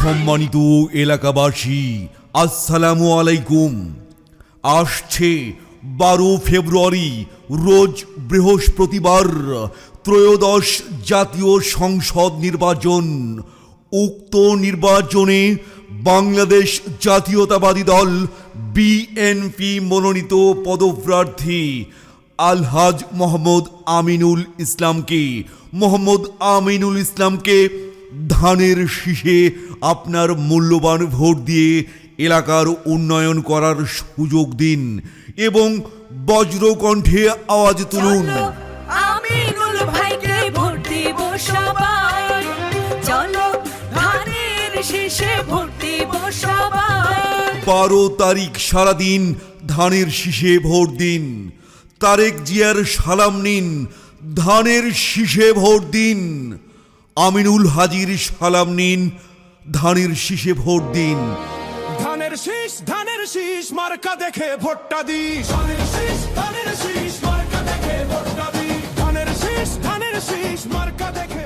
সম্মানিত এলাকাবাসী, আসসালামু আলাইকুম। আসছে 12 ফেব্রুয়ারি রোজ বৃহস্পতিবার ত্রয়োদশ জাতীয় সংসদ নির্বাচন। উক্ত নির্বাচনে বাংলাদেশ জাতীয়তাবাদী দল বিএনপি মনোনীত পদপ্রার্থী আলহাজ মোহাম্মদ আমিনুল ইসলামকে ধানের শীষে আপনার মূল্যবান ভোট দিয়ে এলাকার উন্নয়ন করার সুযোগ দিন এবং বজ্রকণ্ঠে আওয়াজ তুলুন। আমিনুল ভাইকে ভোট দিব সবাই, চলো ধানের শীষে ভোট দিব সবাই। 12 তারিখ সারাদিন ধানের শীষে ভোট দিন। তারেক জিয়ার সালাম নিন, ধানের শীষে ভোট দিন। আমিনুল হাজির সালাম নিন, ধানের শীষে ভোট দিন। ধানের শীষ মার্কা দেখে ভোটটা দিস। ধানের শীষ মার্কা দেখে ভোটটা দিস। ধানের শীষ মার্কা দেখে